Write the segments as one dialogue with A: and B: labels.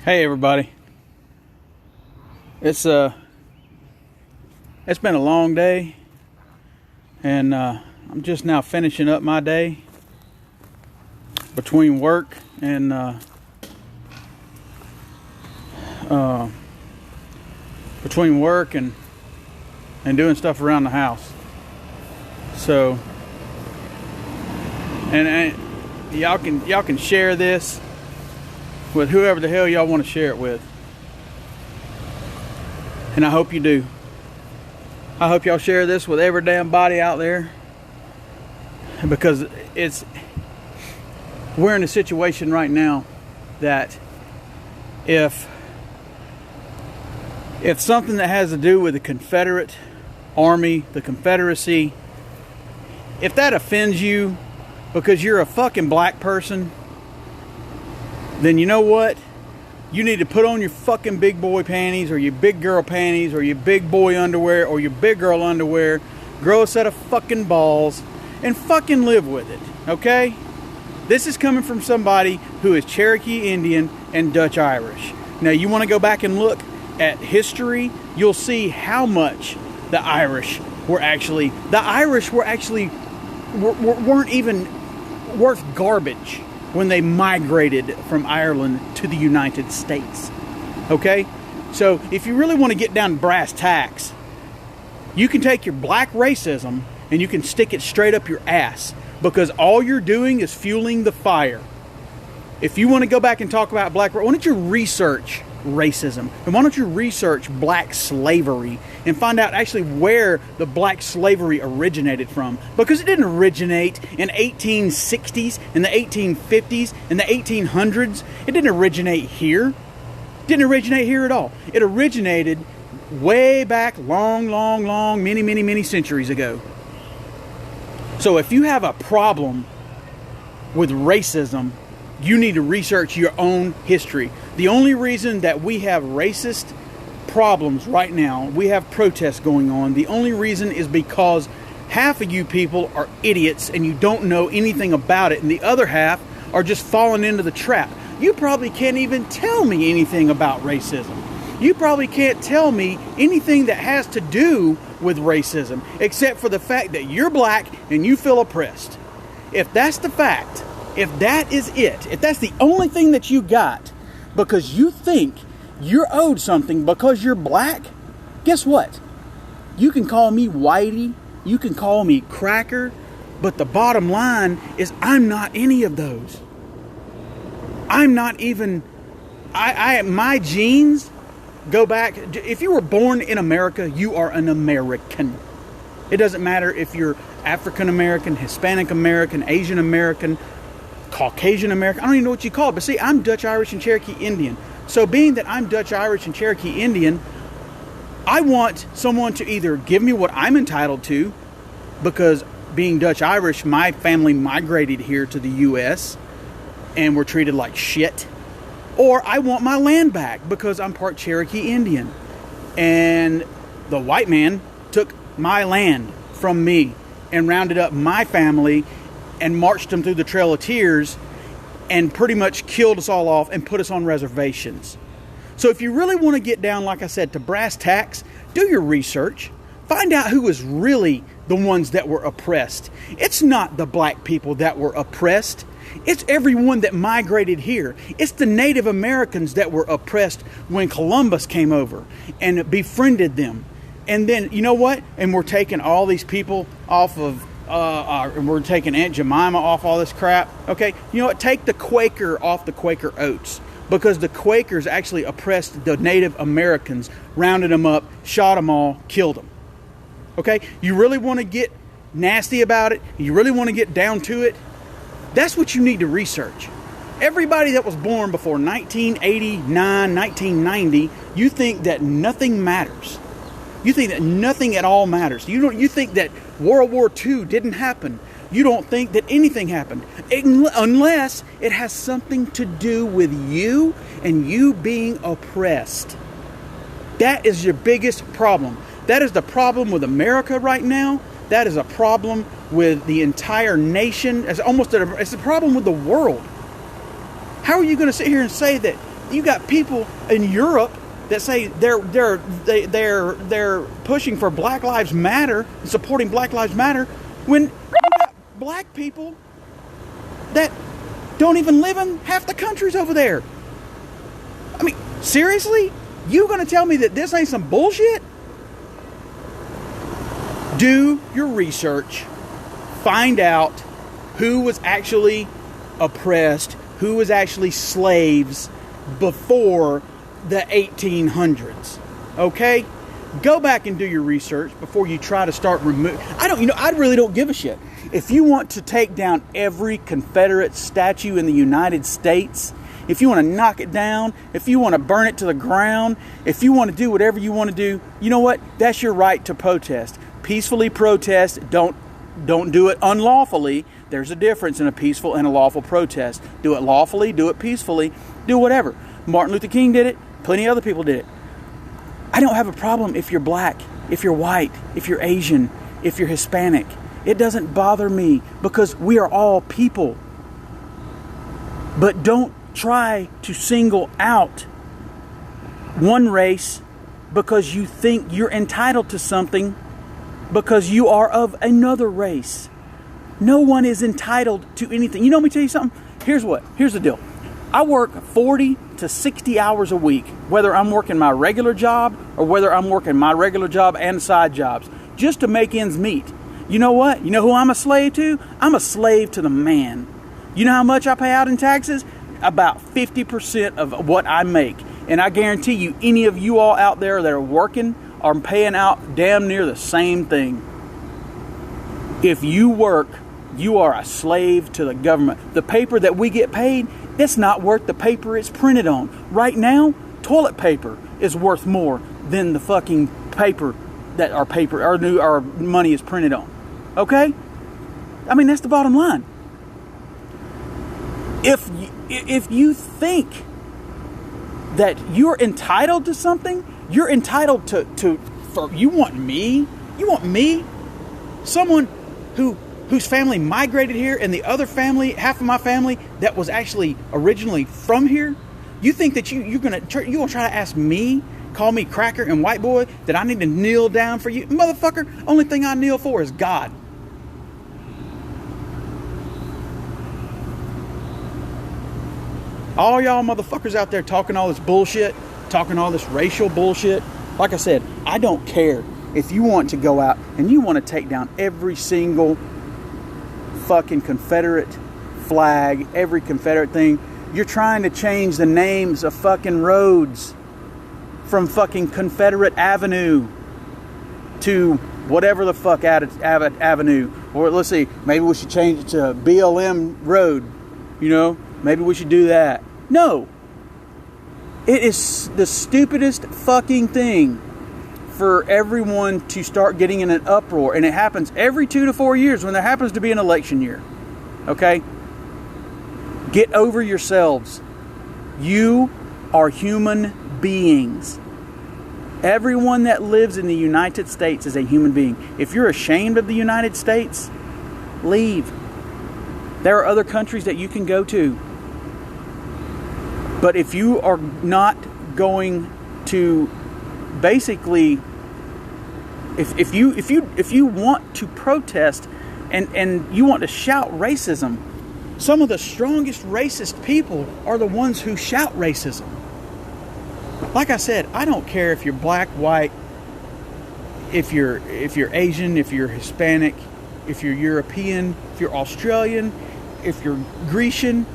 A: Hey everybody. It's been a long day, and I'm just now finishing up my day between work and doing stuff around the house. So, and y'all can share this with whoever the hell y'all want to share it with. And I hope you do. I hope y'all share this with every damn body out there, because we're in a situation right now that if something that has to do with the Confederate Army, the Confederacy, if that offends you because you're a fucking black person, then you know what? You need to put on your fucking big boy panties, or your big girl panties, or your big boy underwear, or your big girl underwear, grow a set of fucking balls, and fucking live with it, okay? This is coming from somebody who is Cherokee Indian and Dutch Irish. Now, you want to go back and look at history, you'll see how much the Irish weren't even worth garbage when they migrated from Ireland to the United States. Okay? So if you really want to get down to brass tacks, you can take your black racism and you can stick it straight up your ass, because all you're doing is fueling the fire. If you want to go back and talk about why don't you research racism, and why don't you research black slavery and find out actually where the black slavery originated from, because it didn't originate in 1860s, in the 1850s, in the 1800s. It didn't originate here. It didn't originate here at all. It originated way back many centuries ago. So if you have a problem with racism, you need to research your own history. The only reason that we have racist problems right now, we have protests going on, the only reason is because half of you people are idiots and you don't know anything about it, and the other half are just falling into the trap. You probably can't even tell me anything about racism. You probably can't tell me anything that has to do with racism, except for the fact that you're black and you feel oppressed. If that's the fact, if that is it, if that's the only thing that you got, because you think you're owed something because you're black, guess what? You can call me Whitey, you can call me Cracker, but the bottom line is I'm not any of those. I'm not even, my genes go back. If you were born in America, you are an American. It doesn't matter if you're African American, Hispanic American, Asian American, Caucasian American. I don't even know what you call it. But see, I'm Dutch Irish and Cherokee Indian. So being that I'm Dutch Irish and Cherokee Indian, I want someone to either give me what I'm entitled to, because being Dutch Irish, my family migrated here to the U.S. and were treated like shit. Or I want my land back because I'm part Cherokee Indian. And the white man took my land from me and rounded up my family and marched them through the Trail of Tears and pretty much killed us all off and put us on reservations. So if you really want to get down, like I said, to brass tacks, do your research. Find out who was really the ones that were oppressed. It's not the black people that were oppressed. It's everyone that migrated here. It's the Native Americans that were oppressed when Columbus came over and befriended them. And then, you know what? And we're taking all these people off of, we're taking Aunt Jemima off all this crap. Okay, you know what? Take the Quaker off the Quaker Oats, because the Quakers actually oppressed the Native Americans, rounded them up, shot them all, killed them. Okay, you really want to get nasty about it? You really want to get down to it? That's what you need to research. Everybody that was born before 1989, 1990, you think that nothing matters. You think that nothing at all matters. You think that World War II didn't happen. You don't think that anything happened, unless it has something to do with you and you being oppressed. That is your biggest problem. That is the problem with America right now. That is a problem with the entire nation. It's a problem with the world. How are you going to sit here and say that You got people in Europe that say they're pushing for Black Lives Matter, supporting Black Lives Matter, when you got black people that don't even live in half the countries over there. I mean, seriously? You gonna tell me that this ain't some bullshit? Do your research. Find out who was actually oppressed, who was actually slaves before the 1800s. Okay? Go back and do your research before you try to start I really don't give a shit. If you want to take down every Confederate statue in the United States, if you want to knock it down, if you want to burn it to the ground, if you want to do whatever you want to do, you know what? That's your right to protest. Peacefully protest. Don't do it unlawfully. There's a difference in a peaceful and a lawful protest. Do it lawfully, do it peacefully, do whatever. Martin Luther King did it. Plenty of other people did it. I don't have a problem if you're black, if you're white, if you're Asian, if you're Hispanic. It doesn't bother me because we are all people. But don't try to single out one race because you think you're entitled to something because you are of another race. No one is entitled to anything. You know, let me tell you something. Here's the deal. I work 40 to 60 hours a week, whether I'm working my regular job or whether I'm working my regular job and side jobs, just to make ends meet. You know what? You know who I'm a slave to? I'm a slave to the man. You know how much I pay out in taxes? About 50% of what I make. And I guarantee you, any of you all out there that are working are paying out damn near the same thing. If you work, you are a slave to the government. The paper that we get paid, that's not worth the paper it's printed on. Right now, toilet paper is worth more than the fucking paper that our money is printed on. Okay? I mean, that's the bottom line. If you think that you're entitled to something, you're entitled for you want me, someone whose family migrated here and the other family, half of my family that was actually originally from here, you think that you're gonna try to ask me, call me cracker and white boy, that I need to kneel down for you? Motherfucker, only thing I kneel for is God. All y'all motherfuckers out there talking all this bullshit, talking all this racial bullshit, like I said, I don't care if you want to go out and you want to take down every single fucking Confederate flag, every Confederate thing. You're trying to change the names of fucking roads from fucking Confederate Avenue to whatever the fuck Avenue. Or let's see, maybe we should change it to BLM Road. You know, maybe we should do that. No. It is the stupidest fucking thing for everyone to start getting in an uproar. And it happens every 2 to 4 years when there happens to be an election year. Okay? Get over yourselves. You are human beings. Everyone that lives in the United States is a human being. If you're ashamed of the United States, leave. There are other countries that you can go to. But if you are not going to basically, if you want to protest and you want to shout racism, some of the strongest racist people are the ones who shout racism. Like I said, I don't care if you're black, white, if you're Asian, if you're Hispanic, if you're European, if you're Australian, if you're Grecian,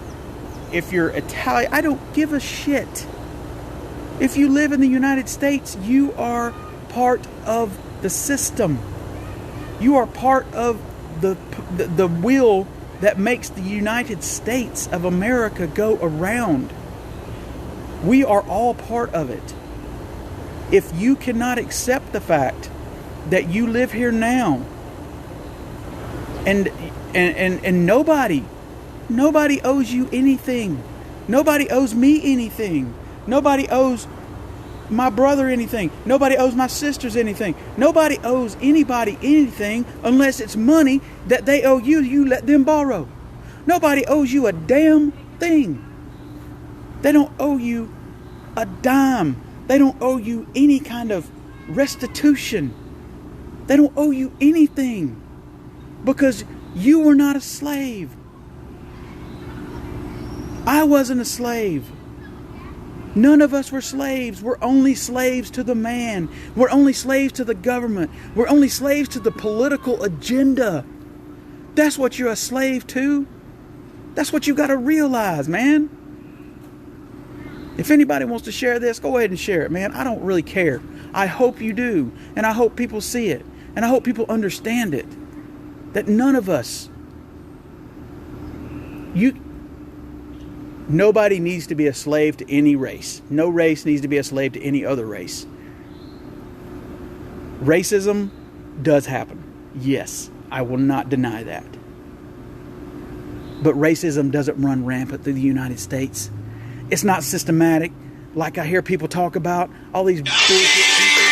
A: if you're Italian. I don't give a shit. If you live in the United States, you are part of the system. You are part of the wheel that makes the United States of America go around. We are all part of it. If you cannot accept the fact that you live here now, and nobody owes you anything. Nobody owes me anything. Nobody owes my brother anything. Nobody owes my sisters anything. Nobody owes anybody anything unless it's money that they owe you. You let them borrow. Nobody owes you a damn thing. They don't owe you a dime. They don't owe you any kind of restitution. They don't owe you anything because you were not a slave. I wasn't a slave. None of us were slaves. We're only slaves to the man. We're only slaves to the government. We're only slaves to the political agenda. That's what you're a slave to. That's what you got to realize, man. If anybody wants to share this, go ahead and share it, man. I don't really care. I hope you do. And I hope people see it. And I hope people understand it. That none of us, nobody needs to be a slave to any race. No race needs to be a slave to any other race. Racism does happen. Yes, I will not deny that. But racism doesn't run rampant through the United States. It's not systematic, like I hear people talk about. All these bullshit people